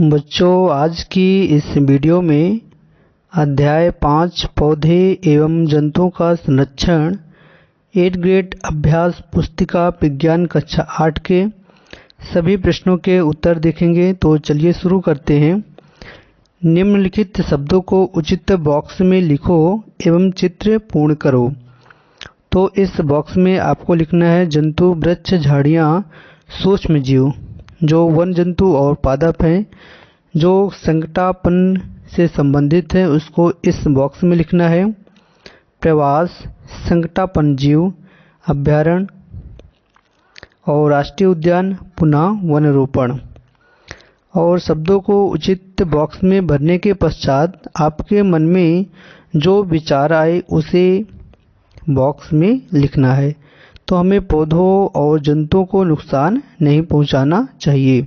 बच्चों, आज की इस वीडियो में अध्याय 5 पौधे एवं जंतुओं का संरक्षण 8th ग्रेड अभ्यास पुस्तिका विज्ञान कक्षा 8 के सभी प्रश्नों के उत्तर देखेंगे। तो चलिए शुरू करते हैं। निम्नलिखित शब्दों को उचित बॉक्स में लिखो एवं चित्र पूर्ण करो। तो इस बॉक्स में आपको लिखना है जंतु, वृक्ष, झाड़ियाँ, सूक्ष्म जीव जो वन जंतु और पादप हैं। जो संकटापन से संबंधित है उसको इस बॉक्स में लिखना है। प्रवास, संकटापन जीव, अभयारण्य और राष्ट्रीय उद्यान, पुनः वनरोपण। और शब्दों को उचित बॉक्स में भरने के पश्चात आपके मन में जो विचार आए उसे बॉक्स में लिखना है। तो हमें पौधों और जंतुओं को नुकसान नहीं पहुंचाना चाहिए।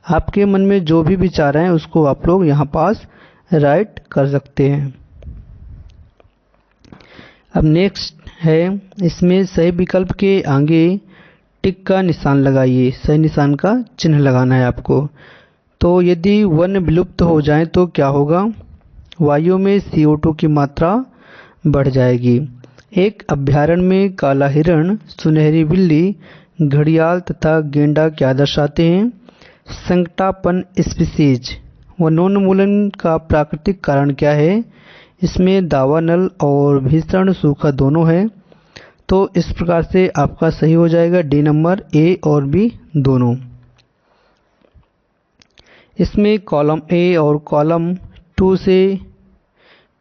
आपके मन में जो भी विचार आए उसको आप लोग यहाँ पास राइट कर सकते हैं। अब नेक्स्ट है, इसमें सही विकल्प के आगे टिक का निशान लगाइए। सही निशान का चिन्ह लगाना है आपको। तो यदि वन विलुप्त हो जाए तो क्या होगा? वायु में CO2 की मात्रा बढ़ जाएगी। एक अभयारण्य में काला हिरण, सुनहरी बिल्ली, घड़ियाल तथा गेंडा क्या दर्शाते हैं? संकटापन स्पीशीज। वनोन्मूलन का प्राकृतिक कारण क्या है? इसमें दावानल और भीषण सूखा दोनों है। तो इस प्रकार से आपका सही हो जाएगा डी नंबर, ए और बी दोनों। इसमें कॉलम ए और कॉलम 2 से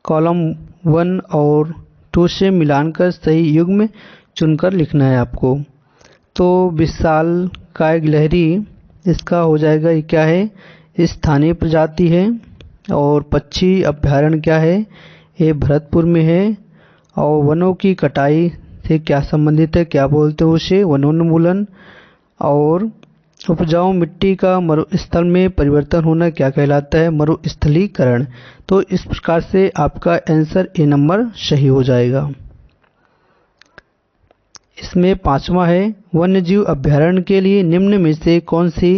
कॉलम 1 और 2 से मिलानकर सही युग्म चुनकर लिखना है आपको। तो विशाल काय गिलहरी, इसका हो जाएगा ये क्या है? स्थानीय प्रजाति है। और पक्षी अभयारण्य क्या है? ये भरतपुर में है। और वनों की कटाई से क्या संबंधित है? क्या बोलते हैं उसे? वनोन्मूलन। और उपजाऊ मिट्टी का मरुस्थल में परिवर्तन होना क्या कहलाता है? मरुस्थलीकरण। तो इस प्रकार से आपका आंसर ए नंबर सही हो जाएगा। इसमें 5वां है, वन्यजीव अभयारण्य के लिए निम्न में से कौन सी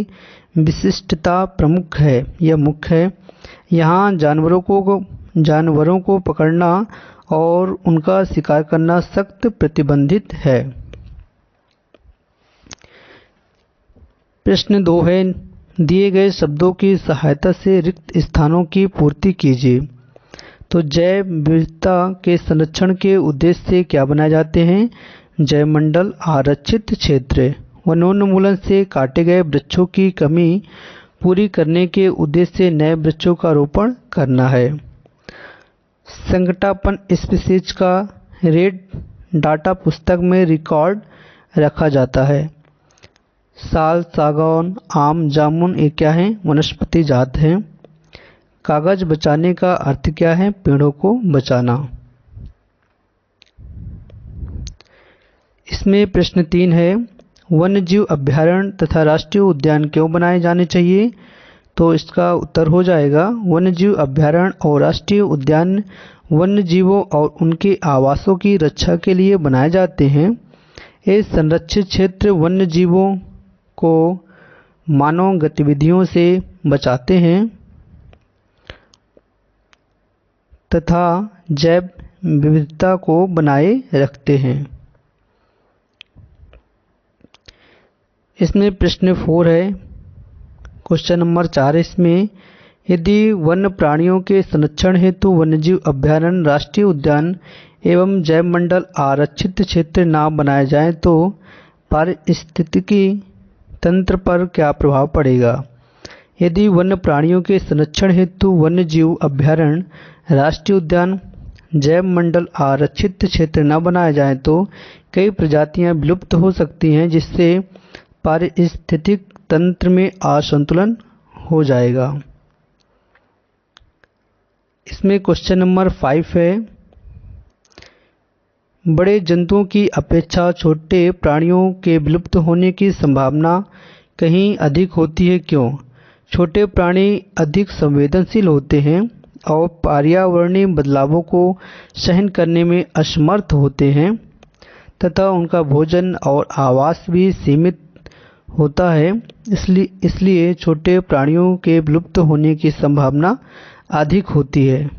विशिष्टता प्रमुख है? यह मुख्य है। यहाँ जानवरों को पकड़ना और उनका शिकार करना सख्त प्रतिबंधित है। प्रश्न 2 है, दिए गए शब्दों की सहायता से रिक्त स्थानों की पूर्ति कीजिए। तो जैव विविधता के संरक्षण के उद्देश्य से क्या बनाए जाते हैं? जैवमंडल आरक्षित क्षेत्र। वनोन्मूलन से काटे गए वृक्षों की कमी पूरी करने के उद्देश्य से नए वृक्षों का रोपण करना है। संकटापन स्पीशीज का रेड डाटा पुस्तक में रिकॉर्ड रखा जाता है। साल, सागौन, आम, जामुन ये क्या है? वनस्पति जात हैं। कागज बचाने का अर्थ क्या है? पेड़ों को बचाना। इसमें प्रश्न 3 है, वन्यजीव अभयारण्य तथा राष्ट्रीय उद्यान क्यों बनाए जाने चाहिए? तो इसका उत्तर हो जाएगा वन्यजीव अभयारण्य और राष्ट्रीय उद्यान वन्यजीवों और उनके आवासों की रक्षा के लिए बनाए जाते हैं। ये संरक्षित क्षेत्र वन्यजीवों को मानव गतिविधियों से बचाते हैं तथा जैव विविधता को बनाए रखते हैं। इसमें प्रश्न 4 है, क्वेश्चन नंबर 4 इसमें, यदि वन्य प्राणियों के संरक्षण हेतु वन्यजीव अभयारण्य, राष्ट्रीय उद्यान एवं जैवमंडल आरक्षित क्षेत्र न बनाए जाएं तो पारिस्थितिकी तंत्र पर क्या प्रभाव पड़ेगा? यदि वन्य प्राणियों के संरक्षण हेतु वन्यजीव अभयारण्य, राष्ट्रीय उद्यान, जैवमंडल आरक्षित क्षेत्र न बनाए जाएं तो कई प्रजातियां विलुप्त हो सकती हैं, जिससे पारिस्थितिक तंत्र में असंतुलन हो जाएगा। इसमें क्वेश्चन नंबर 5 है, बड़े जंतुओं की अपेक्षा छोटे प्राणियों के विलुप्त होने की संभावना कहीं अधिक होती है, क्यों? छोटे प्राणी अधिक संवेदनशील होते हैं और पर्यावरणीय बदलावों को सहन करने में असमर्थ होते हैं तथा उनका भोजन और आवास भी सीमित होता है, इसलिए छोटे प्राणियों के विलुप्त होने की संभावना अधिक होती है।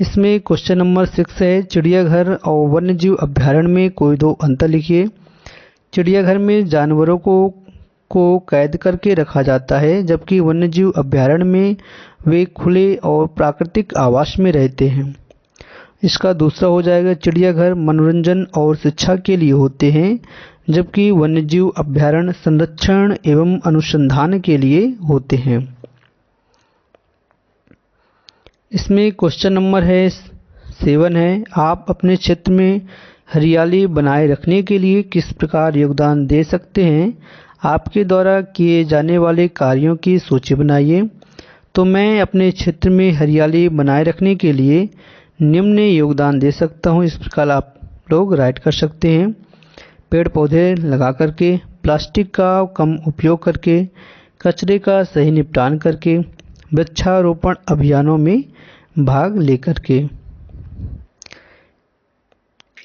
इसमें क्वेश्चन नंबर 6 है, चिड़ियाघर और वन्यजीव अभ्यारण्य में कोई दो अंतर लिखिए। चिड़ियाघर में जानवरों को कैद करके रखा जाता है, जबकि वन्यजीव अभ्यारण्य में वे खुले और प्राकृतिक आवास में रहते हैं। इसका दूसरा हो जाएगा, चिड़ियाघर मनोरंजन और शिक्षा के लिए होते हैं, जबकि वन्यजीव अभ्यारण्य संरक्षण एवं अनुसंधान के लिए होते हैं। इसमें क्वेश्चन नंबर है 7 है, आप अपने क्षेत्र में हरियाली बनाए रखने के लिए किस प्रकार योगदान दे सकते हैं? आपके द्वारा किए जाने वाले कार्यों की सूची बनाइए। तो मैं अपने क्षेत्र में हरियाली बनाए रखने के लिए निम्न योगदान दे सकता हूं, इस प्रकार आप लोग राइट कर सकते हैं। पेड़ पौधे लगा करके, प्लास्टिक का कम उपयोग करके, कचरे का सही निपटान करके, वृक्षारोपण अभियानों में भाग लेकर के।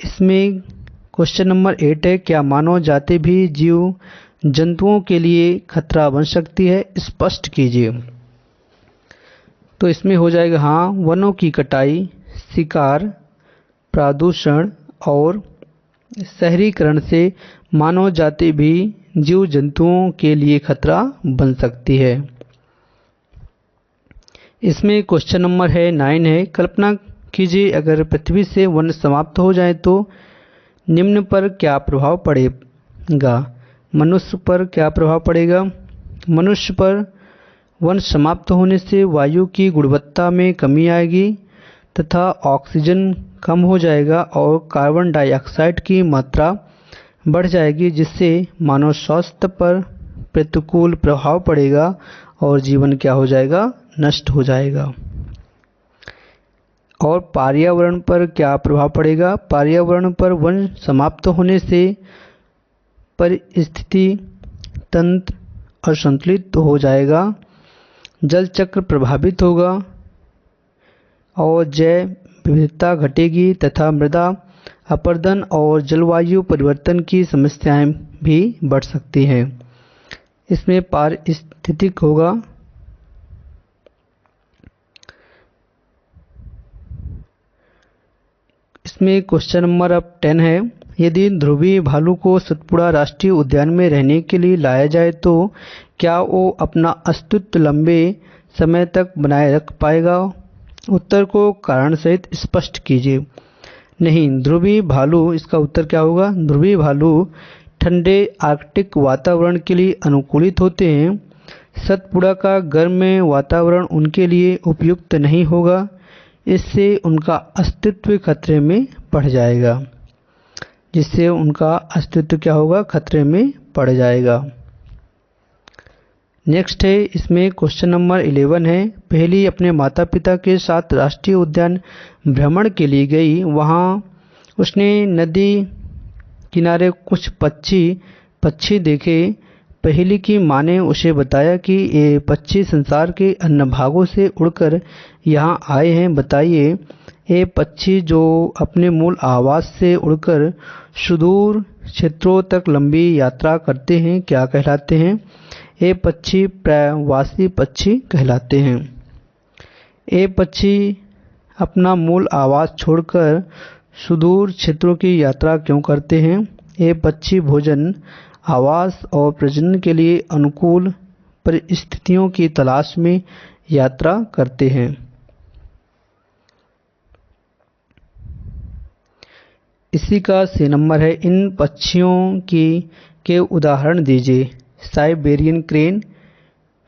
इसमें क्वेश्चन नंबर 8 है, क्या मानव जाति भी जीव जंतुओं के लिए खतरा बन सकती है? स्पष्ट कीजिए। तो इसमें हो जाएगा हाँ, वनों की कटाई, शिकार, प्रदूषण और शहरीकरण से मानव जाति भी जीव जंतुओं के लिए खतरा बन सकती है। इसमें क्वेश्चन नंबर है 9 है, कल्पना कीजिए अगर पृथ्वी से वन समाप्त हो जाए तो निम्न पर क्या प्रभाव पड़ेगा? मनुष्य पर क्या प्रभाव पड़ेगा? मनुष्य पर वन समाप्त होने से वायु की गुणवत्ता में कमी आएगी तथा ऑक्सीजन कम हो जाएगा और कार्बन डाइऑक्साइड की मात्रा बढ़ जाएगी, जिससे मानव स्वास्थ्य पर प्रतिकूल प्रभाव पड़ेगा और जीवन क्या हो जाएगा? नष्ट हो जाएगा। और पर्यावरण पर क्या प्रभाव पड़ेगा? पर्यावरण पर वन समाप्त होने से परिस्थिति तंत्र असंतुलित हो जाएगा, जल चक्र प्रभावित होगा और जैव विविधता घटेगी तथा मृदा अपरदन और जलवायु परिवर्तन की समस्याएं भी बढ़ सकती हैं। इसमें पारिस्थितिक होगा। इसमें क्वेश्चन नंबर अब 10 है, यदि ध्रुवीय भालू को सतपुड़ा राष्ट्रीय उद्यान में रहने के लिए लाया जाए तो क्या वो अपना अस्तित्व लंबे समय तक बनाए रख पाएगा? उत्तर को कारण सहित स्पष्ट कीजिए। नहीं, ध्रुवीय भालू, इसका उत्तर क्या होगा? ध्रुवीय भालू ठंडे आर्कटिक वातावरण के लिए अनुकूलित होते हैं। सतपुड़ा का गर्म वातावरण उनके लिए उपयुक्त नहीं होगा, इससे उनका अस्तित्व खतरे में पड़ जाएगा। जिससे उनका अस्तित्व क्या होगा? खतरे में पड़ जाएगा। नेक्स्ट है, इसमें क्वेश्चन नंबर 11 है, पहली अपने माता पिता के साथ राष्ट्रीय उद्यान भ्रमण के लिए गई। वहाँ उसने नदी किनारे कुछ पक्षी देखे। पहली की माँ ने उसे बताया कि ये पक्षी संसार के अन्य भागों से उड़कर यहाँ आए हैं। बताइए, ये पक्षी जो अपने मूल आवास से उड़कर सुदूर क्षेत्रों तक लंबी यात्रा करते हैं, क्या कहलाते हैं? ये पक्षी प्रवासी पक्षी कहलाते हैं। ये पक्षी अपना मूल आवास छोड़कर सुदूर क्षेत्रों की यात्रा क्यों करते हैं? ये पक्षी भोजन, आवास और प्रजनन के लिए अनुकूल परिस्थितियों की तलाश में यात्रा करते हैं। इसी का सी नंबर है, इन पक्षियों के उदाहरण दीजिए। साइबेरियन क्रेन,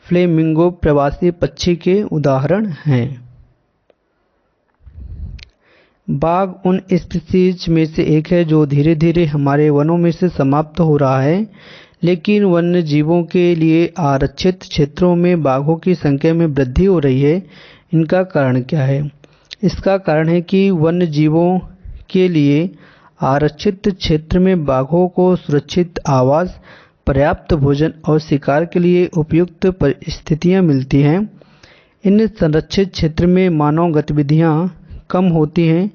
फ्लेमिंगो प्रवासी पक्षी के उदाहरण हैं। बाघ उन स्पीशीज में से एक है जो धीरे धीरे हमारे वनों में से समाप्त हो रहा है, लेकिन वन्य जीवों के लिए आरक्षित क्षेत्रों में बाघों की संख्या में वृद्धि हो रही है। इनका कारण क्या है? इसका कारण है कि वन्य जीवों के लिए आरक्षित क्षेत्र में बाघों को सुरक्षित आवास, पर्याप्त भोजन और शिकार के लिए उपयुक्त परिस्थितियां मिलती हैं। इन संरक्षित क्षेत्र में मानव गतिविधियां कम होती हैं,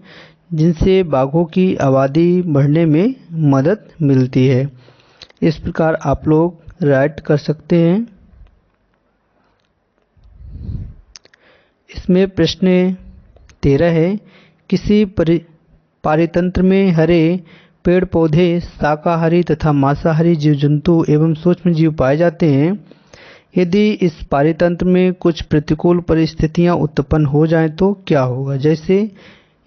जिनसे बाघों की आबादी बढ़ने में मदद मिलती है। इस प्रकार आप लोग राइट कर सकते हैं। इसमें प्रश्न 13 है, किसी पारितंत्र में हरे पेड़ पौधे, शाकाहारी तथा मांसाहारी जीव जंतु एवं सूक्ष्म जीव पाए जाते हैं। यदि इस पारितंत्र में कुछ प्रतिकूल परिस्थितियां उत्पन्न हो जाएं तो क्या होगा? जैसे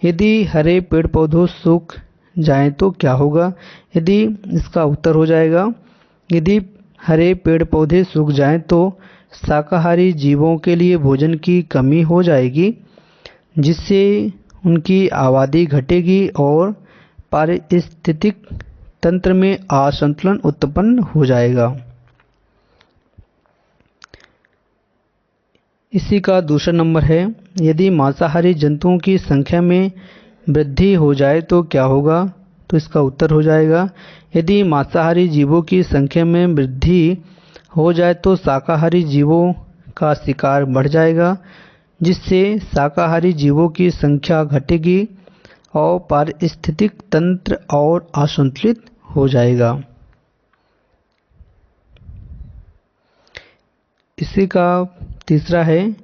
यदि हरे पेड़ पौधों सूख जाएं तो क्या होगा? यदि इसका उत्तर हो जाएगा, यदि हरे पेड़ पौधे सूख जाएं तो शाकाहारी जीवों के लिए भोजन की कमी हो जाएगी, जिससे उनकी आबादी घटेगी और पारिस्थितिक तंत्र में असंतुलन उत्पन्न हो जाएगा। इसी का दूसरा नंबर है, यदि मांसाहारी जंतुओं की संख्या में वृद्धि हो जाए तो क्या होगा? तो इसका उत्तर हो जाएगा, यदि मांसाहारी जीवों की संख्या में वृद्धि हो जाए तो शाकाहारी जीवों का शिकार बढ़ जाएगा, जिससे शाकाहारी जीवों की संख्या घटेगी और पारिस्थितिक तंत्र और असंतुलित हो जाएगा। इसी का तीसरा है,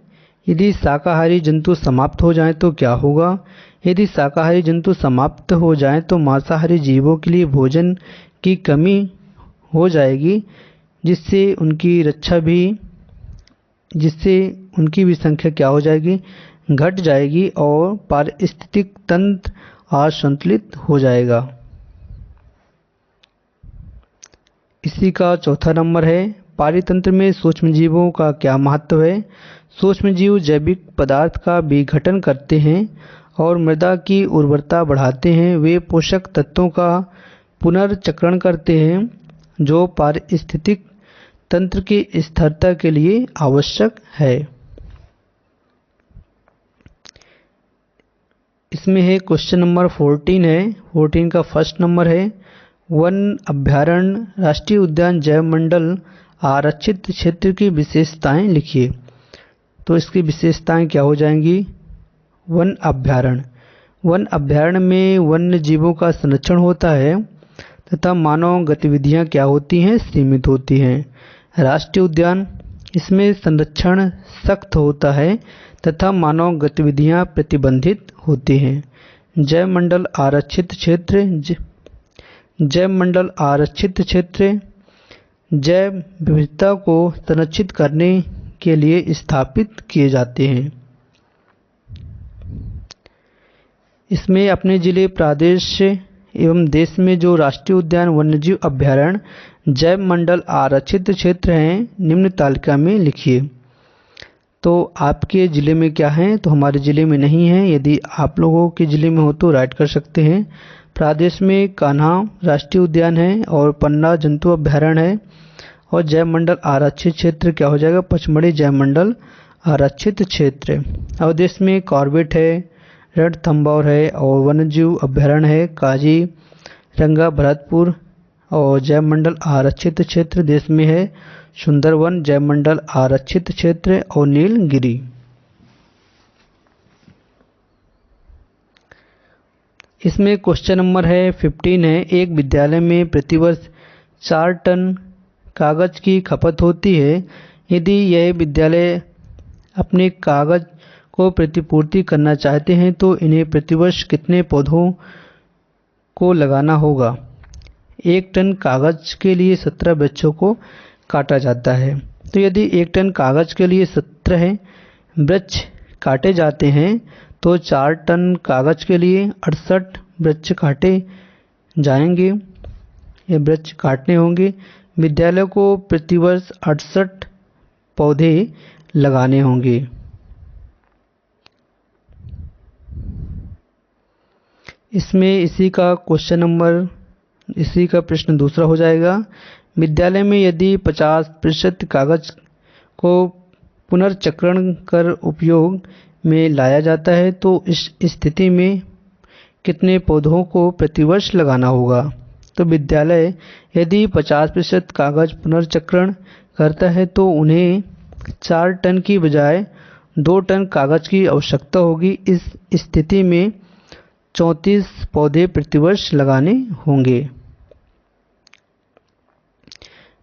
यदि शाकाहारी जंतु समाप्त हो जाएं तो क्या होगा? यदि शाकाहारी जंतु समाप्त हो जाएं तो मांसाहारी जीवों के लिए भोजन की कमी हो जाएगी, जिससे उनकी भी संख्या क्या हो जाएगी? घट जाएगी और पारिस्थितिक तंत्र असंतुलित हो जाएगा। इसी का चौथा नंबर है, पारितंत्र में सूक्ष्म जीवों का क्या महत्व है? सूक्ष्म जीव जैविक पदार्थ का विघटन करते हैं और मृदा की उर्वरता बढ़ाते हैं। वे पोषक तत्वों का पुनर्चक्रण करते हैं, जो पारिस्थितिक तंत्र की स्थिरता के लिए आवश्यक है। इसमें है क्वेश्चन नंबर 14 है। 14 का फर्स्ट नंबर है, वन अभयारण्य, राष्ट्रीय उद्यान, जैव मंडल, आरक्षित क्षेत्र की विशेषताएं लिखिए। तो इसकी विशेषताएं क्या हो जाएंगी? वन अभयारण्य, वन अभयारण्य में वन्य जीवों का संरक्षण होता है तथा मानव गतिविधियां क्या होती हैं? सीमित होती हैं। राष्ट्रीय उद्यान, इसमें संरक्षण सख्त होता है तथा मानव गतिविधियां प्रतिबंधित होती हैं। जैव मंडल आरक्षित क्षेत्र, जैव मंडल आरक्षित क्षेत्र जैव विविधता को संरक्षित करने के लिए स्थापित किए जाते हैं। इसमें अपने जिले, प्रदेश एवं देश में जो राष्ट्रीय उद्यान, वन्यजीव अभयारण्य, जैव मंडल आरक्षित क्षेत्र हैं, निम्न तालिका में लिखिए। तो आपके ज़िले में क्या है? तो हमारे ज़िले में नहीं है। यदि आप लोगों के ज़िले में हो तो राइट कर सकते हैं। प्रदेश में कान्हा राष्ट्रीय उद्यान है और पन्ना जंतु अभयारण्य है। और जैव मंडल आरक्षित क्षेत्र क्या हो जाएगा? पचमढ़ी जैव मंडल आरक्षित क्षेत्र। और देश में कॉर्बेट है, रणथंभौर है और वन्यजीव अभयारण्य है काजीरंगा, भरतपुर। और जैव मंडल आरक्षित क्षेत्र देश में है सुंदरवन जैव मंडल आरक्षित क्षेत्र और नीलगिरी। इसमें क्वेश्चन नंबर है 15 है, एक विद्यालय में प्रतिवर्ष 4 टन कागज की खपत होती है। यदि यह विद्यालय अपने कागज को प्रतिपूर्ति करना चाहते हैं तो इन्हें प्रतिवर्ष कितने पौधों को लगाना होगा? 1 टन कागज के लिए 17 वृक्षों को काटा जाता है। तो यदि 1 टन कागज के लिए 17 वृक्ष काटे जाते हैं तो 4 टन कागज के लिए 68 वृक्ष काटे जाएंगे। ये वृक्ष काटने होंगे। विद्यालय को प्रतिवर्ष 68 पौधे लगाने होंगे। इसमें इसी का प्रश्न दूसरा हो जाएगा। विद्यालय में यदि 50% कागज को पुनर्चक्रण कर उपयोग में लाया जाता है तो इस स्थिति में कितने पौधों को प्रतिवर्ष लगाना होगा? तो विद्यालय यदि 50% कागज पुनर्चक्रण करता है तो उन्हें 4 टन की बजाय 2 टन कागज की आवश्यकता होगी। इस स्थिति में 34 पौधे प्रतिवर्ष लगाने होंगे।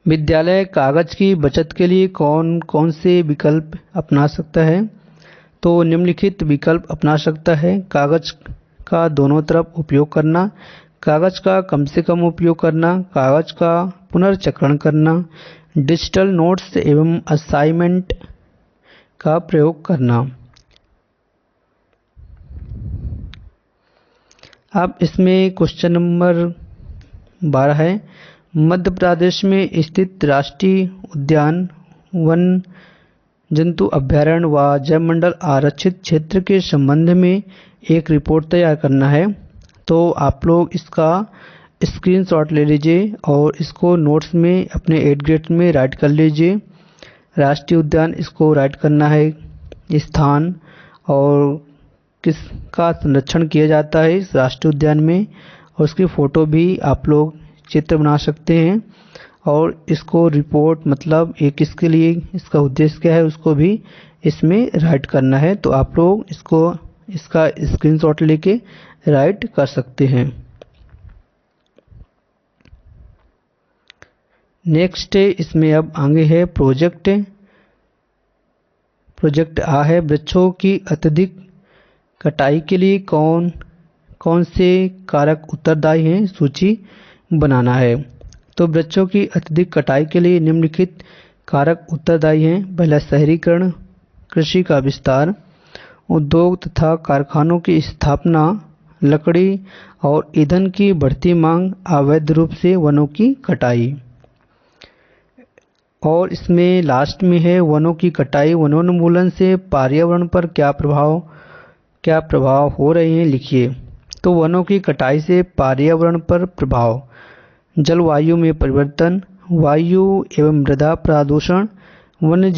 विद्यालय कागज की बचत के लिए कौन कौन से विकल्प अपना सकता है? तो निम्नलिखित विकल्प अपना सकता है। कागज का दोनों तरफ उपयोग करना, कागज का कम से कम उपयोग करना, कागज का पुनर्चक्रण करना, डिजिटल नोट्स एवं असाइनमेंट का प्रयोग करना। अब इसमें क्वेश्चन नंबर 12 है। मध्य प्रदेश में स्थित राष्ट्रीय उद्यान, वन जंतु अभयारण्य व जैवमंडल आरक्षित क्षेत्र के संबंध में एक रिपोर्ट तैयार करना है। तो आप लोग इसका स्क्रीनशॉट ले लीजिए और इसको नोट्स में अपने 8th ग्रेड में राइट कर लीजिए। राष्ट्रीय उद्यान इसको राइट करना है, स्थान और किसका संरक्षण किया जाता है इस राष्ट्रीय उद्यान में, और उसकी फ़ोटो भी आप लोग चित्र बना सकते हैं। और इसको रिपोर्ट मतलब ये किसके लिए, इसका उद्देश्य क्या है, उसको भी इसमें राइट करना है। तो आप लोग इसका स्क्रीनशॉट लेके राइट कर सकते हैं। नेक्स्ट इसमें अब आगे है प्रोजेक्ट आ है। वृक्षों की अत्यधिक कटाई के लिए कौन कौन से कारक उत्तरदायी हैं, सूची बनाना है। तो वृक्षों की अत्यधिक कटाई के लिए निम्नलिखित कारक उत्तरदायी हैं। पहला शहरीकरण, कृषि का विस्तार, उद्योग तथा कारखानों की स्थापना, लकड़ी और ईंधन की बढ़ती मांग, अवैध रूप से वनों की कटाई। और इसमें लास्ट में है वनों की कटाई वनोन्मूलन से पर्यावरण पर क्या प्रभाव हो रहे हैं, लिखिए। तो वनों की कटाई से पर्यावरण पर प्रभाव, जलवायु में परिवर्तन, वायु एवं मृदा प्रदूषण, वन्य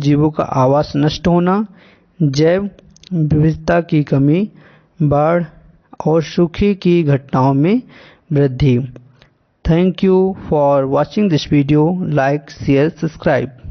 जीवों का आवास नष्ट होना, जैव विविधता की कमी, बाढ़ और सूखे की घटनाओं में वृद्धि। Thank you for watching this video. Like, share, subscribe.